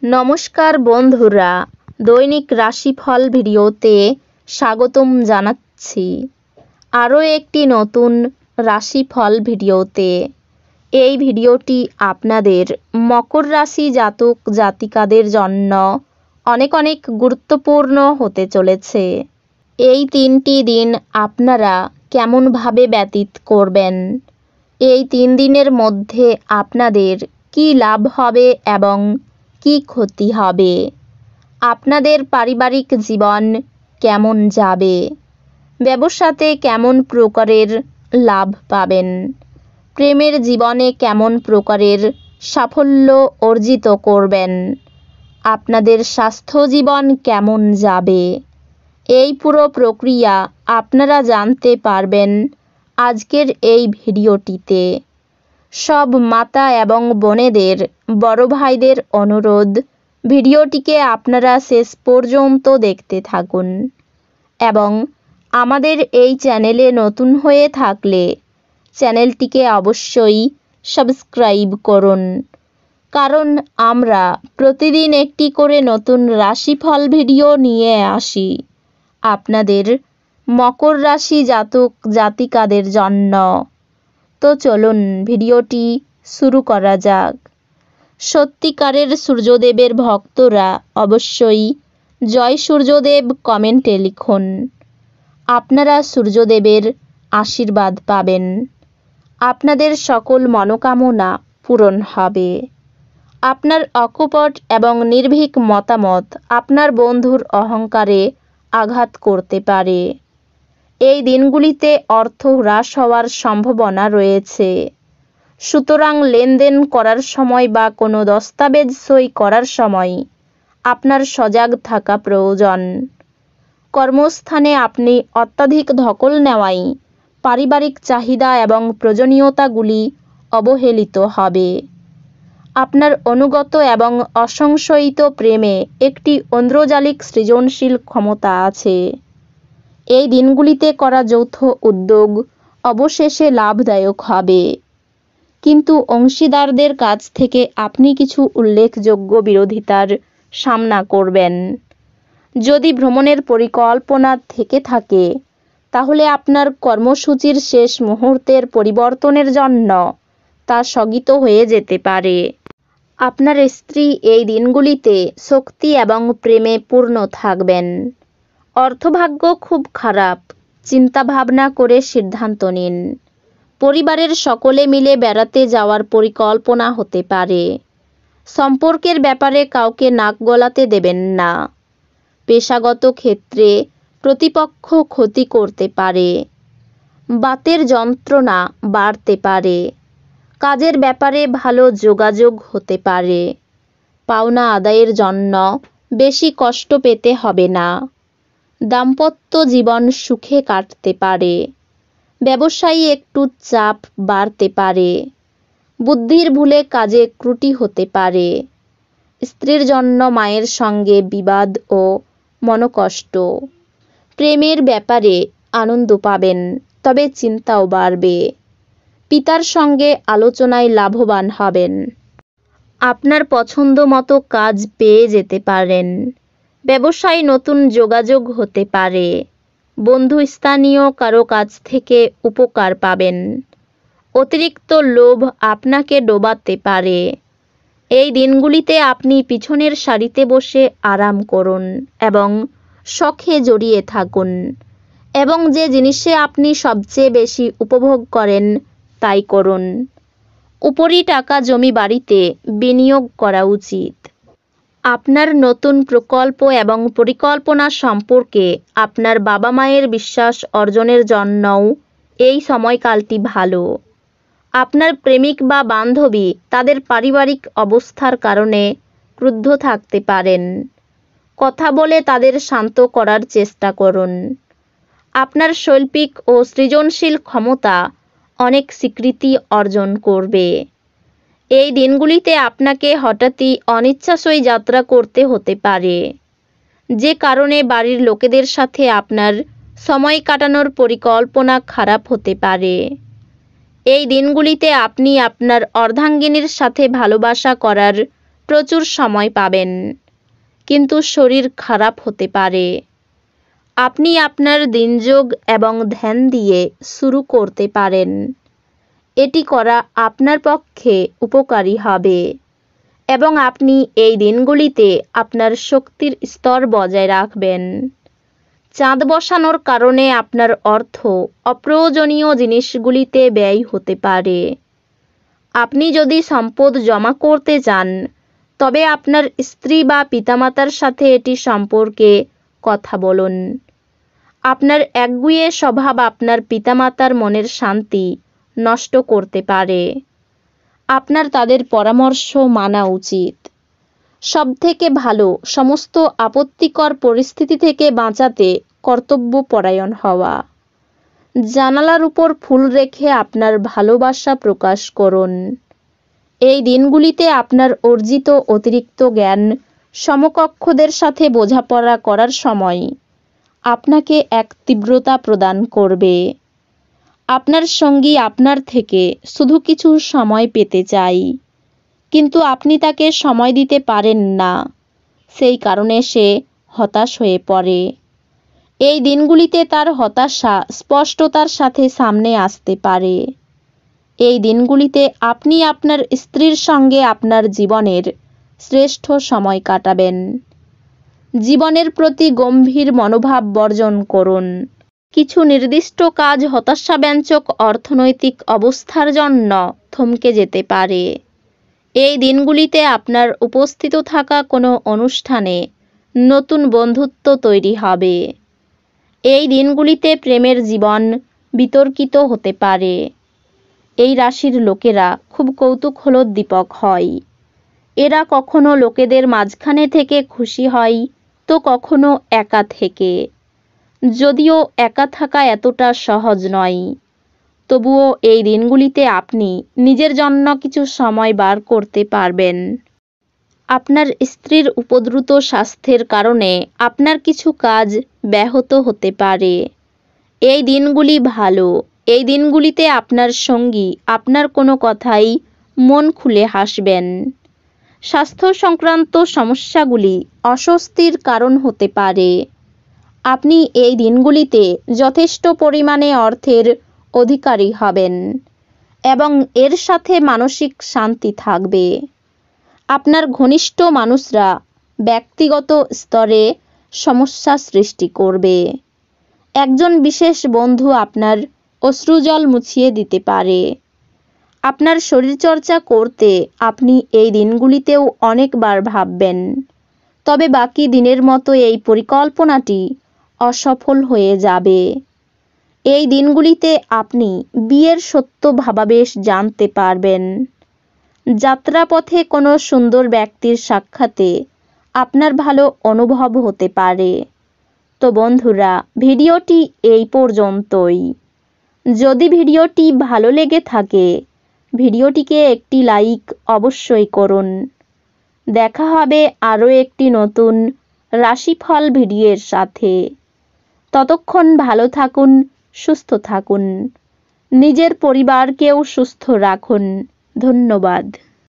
নমস্কার বন্ধুরা, দৈনিক রাশিফল ভিডিওতে স্বাগতম জানাচ্ছি। আরও একটি নতুন রাশিফল ভিডিওতে। এই ভিডিওটি আপনাদের মকর রাশি জাতক জাতিকাদের জন্য অনেক অনেক গুরুত্বপূর্ণ হতে চলেছে। এই 3টি দিন আপনারা কেমনভাবে ব্যতীত করবেন, এই 3 দিনের মধ্যে আপনাদের কি লাভ হবে এবং কি ক্ষতি হবে, আপনাদের পারিবারিক জীবন কেমন যাবে, ব্যবসাতে কেমন প্রকারের লাভ পাবেন, প্রেমের জীবনে কেমন প্রকারের সাফল্য অর্জিত করবেন, আপনাদের স্বাস্থ্য জীবন কেমন যাবে, এই পুরো প্রক্রিয়া আপনারা জানতে পারবেন আজকের এই ভিডিওটিতে। সব মাতা এবং বোনেদের, বড় ভাইদের অনুরোধ, ভিডিওটিকে আপনারা শেষ পর্যন্ত দেখতে থাকুন এবং আমাদের এই চ্যানেলে নতুন হয়ে থাকলে চ্যানেলটিকে অবশ্যই সাবস্ক্রাইব করুন, কারণ আমরা প্রতিদিন একটি করে নতুন রাশিফল ভিডিও নিয়ে আসি আপনাদের মকর রাশি জাতক জাতিকাদের জন্য। তো চলুন ভিডিওটি শুরু করা যাক। সত্যিকারের সূর্যদেবের ভক্তরা অবশ্যই জয় সূর্যদেব কমেন্টে লিখুন। আপনারা সূর্যদেবের আশীর্বাদ পাবেন, আপনাদের সকল মনোকামনা পূরণ হবে। আপনার অকপট এবং নির্ভীক মতামত আপনার বন্ধুর অহংকারে আঘাত করতে পারে। এই দিনগুলিতে অর্থ হ্রাস হওয়ার সম্ভাবনা রয়েছে, সুতরাং লেনদেন করার সময় বা কোনো দস্তাবেজ সই করার সময় আপনার সজাগ থাকা প্রয়োজন। কর্মস্থানে আপনি অত্যাধিক ধকল নেওয়ায় পারিবারিক চাহিদা এবং প্রয়োজনীয়তাগুলি অবহেলিত হবে। আপনার অনুগত এবং অসংশয়িত প্রেমে একটি ঐন্দ্রজালিক সৃজনশীল ক্ষমতা আছে। এই দিনগুলিতে করা যৌথ উদ্যোগ অবশেষে লাভদায়ক হবে, কিন্তু অংশীদারদের কাছ থেকে আপনি কিছু উল্লেখযোগ্য বিরোধিতার সামনা করবেন। যদি ভ্রমণের পরিকল্পনা থেকে থাকে, তাহলে আপনার কর্মসূচির শেষ মুহূর্তের পরিবর্তনের জন্য তা স্থগিত হয়ে যেতে পারে। আপনার স্ত্রী এই দিনগুলিতে শক্তি এবং প্রেমে পূর্ণ থাকবেন। অর্থভাগ্য খুব খারাপ, চিন্তাভাবনা করে সিদ্ধান্ত নিন। পরিবারের সকলে মিলে বেড়াতে যাওয়ার পরিকল্পনা হতে পারে। সম্পর্কের ব্যাপারে কাউকে নাক গলাতে দেবেন না। পেশাগত ক্ষেত্রে প্রতিপক্ষ ক্ষতি করতে পারে। বাতের যন্ত্রণা বাড়তে পারে। কাজের ব্যাপারে ভালো যোগাযোগ হতে পারে। পাওনা আদায়ের জন্য বেশি কষ্ট পেতে হবে না। দাম্পত্য জীবন সুখে কাটতে পারে। ব্যবসায়ী একটু চাপ বাড়তে পারে। বুদ্ধির ভুলে কাজে ত্রুটি হতে পারে। স্ত্রীর জন্য মায়ের সঙ্গে বিবাদ ও মনোকষ্ট। প্রেমের ব্যাপারে আনন্দ পাবেন, তবে চিন্তাও বাড়বে। পিতার সঙ্গে আলোচনায় লাভবান হবেন। আপনার পছন্দ মতো কাজ পেয়ে যেতে পারেন। ব্যবসায় নতুন যোগাযোগ হতে পারে। বন্ধু স্থানীয় কারো কাছ থেকে উপকার পাবেন। অতিরিক্ত লোভ আপনাকে ডোবাতে পারে। এই দিনগুলিতে আপনি পিছনের সারিতে বসে আরাম করুন এবং শখে জড়িয়ে থাকুন, এবং যে জিনিসে আপনি সবচেয়ে বেশি উপভোগ করেন তাই করুন। উপরি টাকা জমি বাড়িতে বিনিয়োগ করা উচিত। আপনার নতুন প্রকল্প এবং পরিকল্পনা সম্পর্কে আপনার বাবা মায়ের বিশ্বাস অর্জনের জন্যও এই সময়কালটি ভালো। আপনার প্রেমিক বা বান্ধবী তাদের পারিবারিক অবস্থার কারণে ক্রুদ্ধ থাকতে পারেন। কথা বলে তাদের শান্ত করার চেষ্টা করুন। আপনার শৈল্পিক ও সৃজনশীল ক্ষমতা অনেক স্বীকৃতি অর্জন করবে। এই দিনগুলিতে আপনাকে হঠাৎই অনিচ্ছাসই যাত্রা করতে হতে পারে, যে কারণে বাড়ির লোকেদের সাথে আপনার সময় কাটানোর পরিকল্পনা খারাপ হতে পারে। এই দিনগুলিতে আপনি আপনার অর্ধাঙ্গিনীর সাথে ভালোবাসা করার প্রচুর সময় পাবেন, কিন্তু শরীর খারাপ হতে পারে। আপনি আপনার দিনযোগ এবং ধ্যান দিয়ে শুরু করতে পারেন। এটি করা আপনার পক্ষে উপকারী হবে এবং আপনি এই দিনগুলিতে আপনার শক্তির স্তর বজায় রাখবেন। চাঁদ বসানোর কারণে আপনার অর্থ অপ্রয়োজনীয় জিনিসগুলিতে ব্যয় হতে পারে। আপনি যদি সম্পদ জমা করতে চান, তবে আপনার স্ত্রী বা পিতামাতার সাথে এটি সম্পর্কে কথা বলুন। আপনার একগুঁয়ে স্বভাব আপনার পিতামাতার মনের শান্তি নষ্ট করতে পারে। আপনার তাদের পরামর্শ মানা উচিত। সবথেকে ভালো সমস্ত আপত্তিকর পরিস্থিতি থেকে বাঁচাতে কর্তব্যপরায়ণ হওয়া। জানালার উপর ফুল রেখে আপনার ভালোবাসা প্রকাশ করুন। এই দিনগুলিতে আপনার অর্জিত অতিরিক্ত জ্ঞান সমকক্ষদের সাথে বোঝাপড়া করার সময় আপনাকে এক তীব্রতা প্রদান করবে। আপনার সঙ্গী আপনার থেকে শুধু কিছু সময় পেতে চাই, কিন্তু আপনি তাকে সময় দিতে পারেন না। সেই কারণে সে হতাশ হয়ে পড়ে। এই দিনগুলিতে তার হতাশা স্পষ্টতার সাথে সামনে আসতে পারে। এই দিনগুলিতে আপনি আপনার স্ত্রীর সঙ্গে আপনার জীবনের শ্রেষ্ঠ সময় কাটাবেন। জীবনের প্রতি গম্ভীর মনোভাব বর্জন করুন। কিছু নির্দিষ্ট কাজ হতাশাব্যঞ্জক অর্থনৈতিক অবস্থার জন্য থমকে যেতে পারে। এই দিনগুলিতে আপনার উপস্থিত থাকা কোনো অনুষ্ঠানে নতুন বন্ধুত্ব তৈরি হবে। এই দিনগুলিতে প্রেমের জীবন বিতর্কিত হতে পারে। এই রাশির লোকেরা খুব কৌতূহলোদ্দীপক হয়। এরা কখনো লোকেদের মাঝখানে থেকে খুশি হয়, তো কখনো একা থেকে। যদিও একা থাকা এতটা সহজ নয়, তবুও এই দিনগুলিতে আপনি নিজের জন্য কিছু সময় বার করতে পারবেন। আপনার স্ত্রীর উপদ্রুত স্বাস্থ্যের কারণে আপনার কিছু কাজ ব্যাহত হতে পারে। এই দিনগুলি ভালো। এই দিনগুলিতে আপনার সঙ্গী আপনার কোনো কথাই মন খুলে হাসবেন। স্বাস্থ্য সংক্রান্ত সমস্যাগুলি অস্বস্তির কারণ হতে পারে। আপনি এই দিনগুলিতে যথেষ্ট পরিমাণে অর্থের অধিকারী হবেন এবং এর সাথে মানসিক শান্তি থাকবে। আপনার ঘনিষ্ঠ মানুষরা ব্যক্তিগত স্তরে সমস্যা সৃষ্টি করবে। একজন বিশেষ বন্ধু আপনার অশ্রুজল মুছিয়ে দিতে পারে। আপনার শরীরচর্চা করতে আপনি এই দিনগুলিতেও অনেকবার ভাববেন, তবে বাকি দিনের মতো এই পরিকল্পনাটি অসফল হয়ে যাবে। এই দিনগুলিতে আপনি বিয়ের সত্য ভাবাবেশ জানতে পারবেন। যাত্রাপথে কোনো সুন্দর ব্যক্তির সাক্ষাতে আপনার ভালো অনুভব হতে পারে। তো বন্ধুরা, ভিডিওটি এই পর্যন্তই। যদি ভিডিওটি ভালো লেগে থাকে, ভিডিওটিকে একটি লাইক অবশ্যই করুন। দেখা হবে আরও একটি নতুন রাশিফল ভিডিওর সাথে। ততক্ষণ ভালো থাকুন, সুস্থ থাকুন, নিজের পরিবারকেও সুস্থ রাখুন। ধন্যবাদ।